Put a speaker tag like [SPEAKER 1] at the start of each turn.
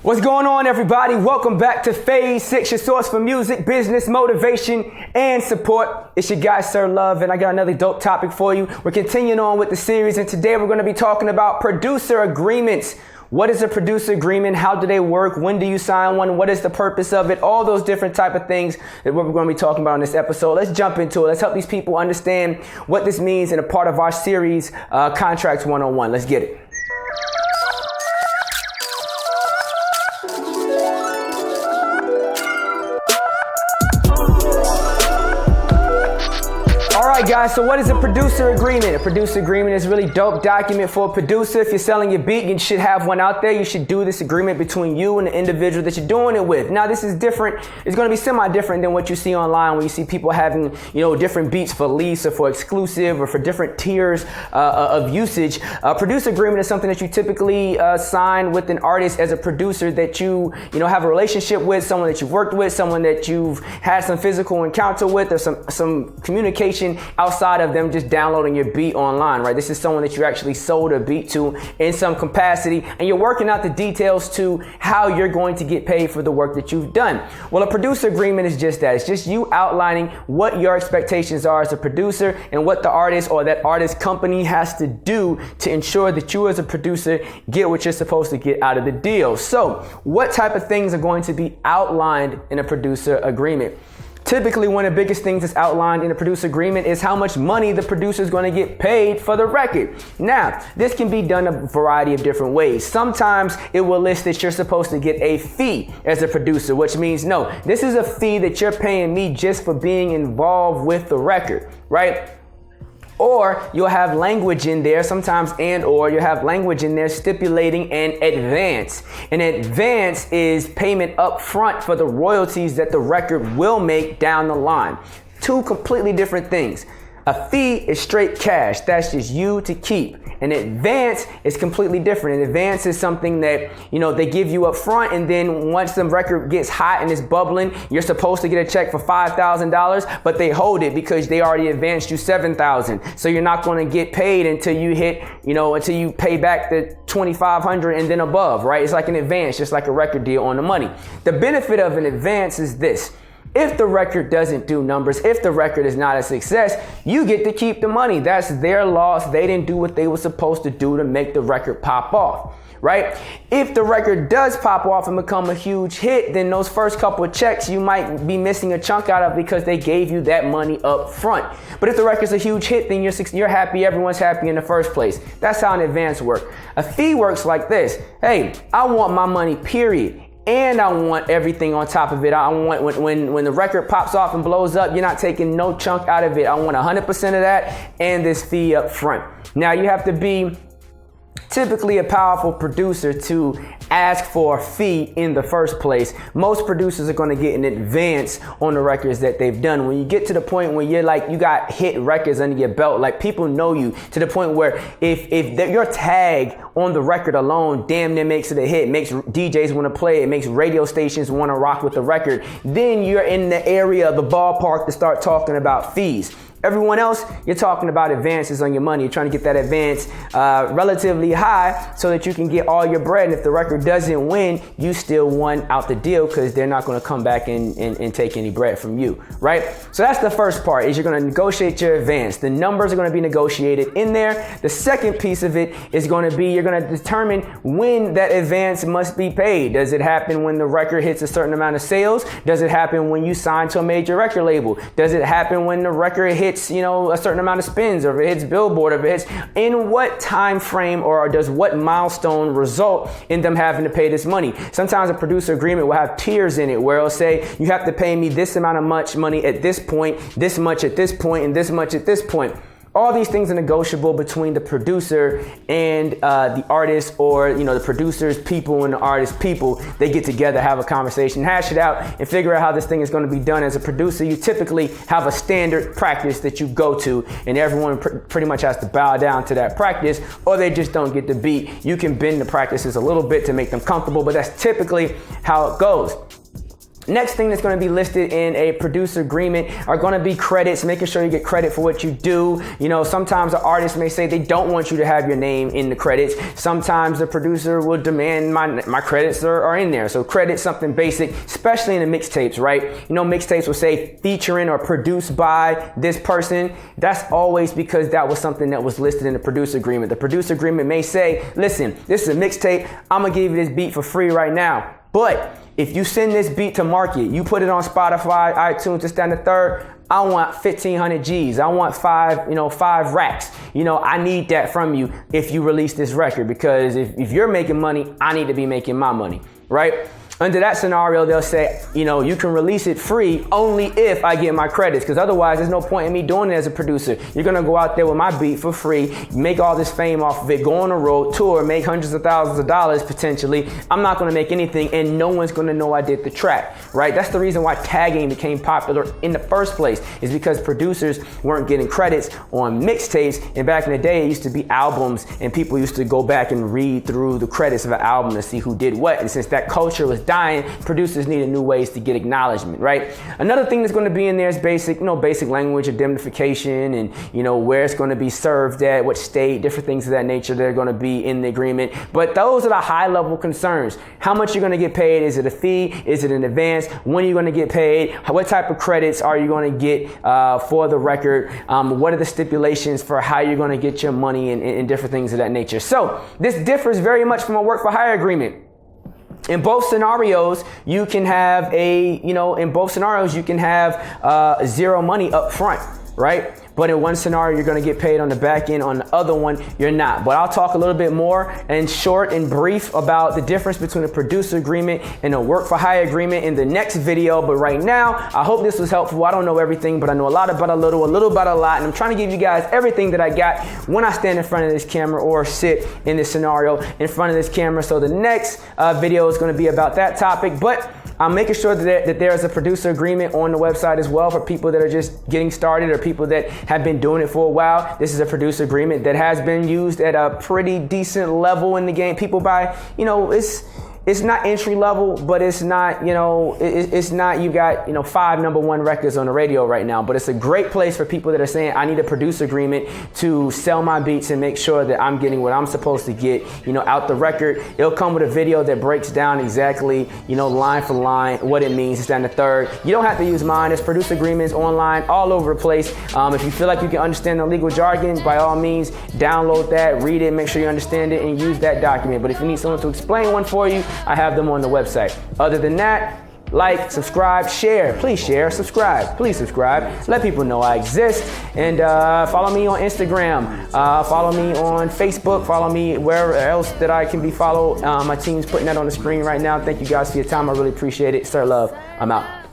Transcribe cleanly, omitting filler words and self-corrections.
[SPEAKER 1] What's going on, everybody? Welcome back to Phase 6, your source for music, business, motivation, and support. It's your guy, Sirr Love, and I got another dope topic for you. We're continuing on with the series, and today we're going to be talking about producer agreements. What is a producer agreement? How do they work? When do you sign one? What is the purpose of it? All those different type of things that we're going to be talking about in this episode. Let's jump into it. Let's help these people understand what this means in a part of our series, Contracts 101. Let's get it. Alright guys, so what is a producer agreement? A producer agreement is a really dope document for a producer. If you're selling your beat, you should have one out there. You should do this agreement between you and the individual that you're doing it with. Now this is different. It's going to be semi-different than what you see online, where you see people having, different beats for lease or for exclusive or for different tiers of usage. A producer agreement is something that you typically sign with an artist as a producer that you have a relationship with, someone that you've worked with, someone that you've had some physical encounter with, or some communication outside of them just downloading your beat online, right? This is someone that you actually sold a beat to in some capacity, and you're working out the details to how you're going to get paid for the work that you've done. Well, a producer agreement is just that. It's just you outlining what your expectations are as a producer and what the artist or that artist company has to do to ensure that you as a producer get what you're supposed to get out of the deal. So, what type of things are going to be outlined in a producer agreement? Typically, one of the biggest things that's outlined in a producer agreement is how much money the producer is going to get paid for the record. Now, this can be done a variety of different ways. Sometimes it will list that you're supposed to get a fee as a producer, which means, no, this is a fee that you're paying me just for being involved with the record, right? Or you'll have language in there, sometimes or you'll have language in there stipulating an advance. An advance is payment up front for the royalties that the record will make down the line. Two completely different things. A fee is straight cash. That's just you to keep. An advance is completely different. An advance is something that, they give you up front, and then once the record gets hot and it's bubbling, you're supposed to get a check for $5,000, but they hold it because they already advanced you $7,000. So you're not going to get paid until you hit, until you pay back the $2,500 and then above, right? It's like an advance, just like a record deal on the money. The benefit of an advance is this. If the record doesn't do numbers, if the record is not a success, you get to keep the money. That's their loss. They didn't do what they were supposed to do to make the record pop off, right? If the record does pop off and become a huge hit, then those first couple of checks you might be missing a chunk out of because they gave you that money up front. But if the record's a huge hit, then you're happy, everyone's happy in the first place. That's how an advance works. A fee works like this. Hey, I want my money, period. And I want everything on top of it. I want when the record pops off and blows up, you're not taking no chunk out of it. I want 100% of that and this fee up front. Now you have to be typically a powerful producer to ask for a fee in the first place. Most producers are going to get an advance on the records that they've done. When you get to the point where you got hit records under your belt, like people know you to the point where if your tag on the record alone damn near makes it a hit, makes DJs want to play it, makes radio stations want to rock with the record, then you're in the area of the ballpark to start talking about fees. Everyone else, you're talking about advances on your money. You're trying to get that advance relatively high so that you can get all your bread. And if the record doesn't win, you still won out the deal because they're not going to come back and take any bread from you, right? So that's the first part, is you're going to negotiate your advance. The numbers are going to be negotiated in there. The second piece of it is going to be you're going to determine when that advance must be paid. Does it happen when the record hits a certain amount of sales? Does it happen when you sign to a major record label? Does it happen when the record hits a certain amount of spins, or if it hits Billboard, or if it hits, in what time frame or does what milestone result in them having to pay this money? Sometimes a producer agreement will have tiers in it where it'll say you have to pay me this amount of money at this point, this much at this point, and this much at this point. All these things are negotiable between the producer and the artist, or the producer's people and the artist's people. They get together, have a conversation, hash it out, and figure out how this thing is going to be done. As a producer, you typically have a standard practice that you go to, and everyone pretty much has to bow down to that practice, or they just don't get the beat. You can bend the practices a little bit to make them comfortable, but that's typically how it goes. Next thing that's going to be listed in a producer agreement are going to be credits, making sure you get credit for what you do. You know, sometimes an artist may say they don't want you to have your name in the credits. Sometimes the producer will demand my credits are in there. So credits something basic, especially in the mixtapes, right? You know, mixtapes will say featuring or produced by this person. That's always because that was something that was listed in the producer agreement. The producer agreement may say, listen, this is a mixtape. I'm going to give you this beat for free right now. But if you send this beat to market, you put it on Spotify, iTunes, this, that, and the third, I want 1,500 G's. I want 5 racks. You know, I need that from you if you release this record, because if you're making money, I need to be making my money, right? Under that scenario, they'll say, you know, you can release it free only if I get my credits, because otherwise there's no point in me doing it as a producer. You're going to go out there with my beat for free, make all this fame off of it, go on a road tour, make hundreds of thousands of dollars potentially. I'm not going to make anything, and no one's going to know I did the track, right? That's the reason why tagging became popular in the first place, is because producers weren't getting credits on mixtapes. And back in the day, it used to be albums, and people used to go back and read through the credits of an album to see who did what. And since that culture was dying, producers needed new ways to get acknowledgement, right? Another thing that's going to be in there is basic language, indemnification, and, you know, where it's going to be served at, what state, different things of that nature that are going to be in the agreement. But those are the high level concerns. How much you're going to get paid? Is it a fee? Is it an advance? When are you going to get paid? What type of credits are you going to get for the record? What are the stipulations for how you're going to get your money and different things of that nature? So this differs very much from a work for hire agreement. In both scenarios, you can have zero money up front, right? But in one scenario, you're going to get paid on the back end. On the other one, you're not. But I'll talk a little bit more and short and brief about the difference between a producer agreement and a work for hire agreement in the next video. But right now, I hope this was helpful. I don't know everything, but I know a lot about a little about a lot. And I'm trying to give you guys everything that I got when I stand in front of this camera or sit in this scenario in front of this camera. So the next video is going to be about that topic. But I'm making sure that there is a producer agreement on the website as well for people that are just getting started or people that have been doing it for a while. This is a producer agreement that has been used at a pretty decent level in the game. People buy, you know, it's not entry level, but it's not, you know, it's not, you got, you know, 5 #1 records on the radio right now, but it's a great place for people that are saying, I need a producer agreement to sell my beats and make sure that I'm getting what I'm supposed to get, you know, out the record. It'll come with a video that breaks down exactly, you know, line for line, what it means, it's down the third. You don't have to use mine. There's producer agreements online all over the place. If you feel like you can understand the legal jargon, by all means, download that, read it, make sure you understand it, and use that document. But if you need someone to explain one for you, I have them on the website. Other than that, like, subscribe, share. Please share, subscribe. Please subscribe. Let people know I exist. And follow me on Instagram. Follow me on Facebook. Follow me wherever else that I can be followed. My team's putting that on the screen right now. Thank you guys for your time. I really appreciate it. Sirr Love. I'm out.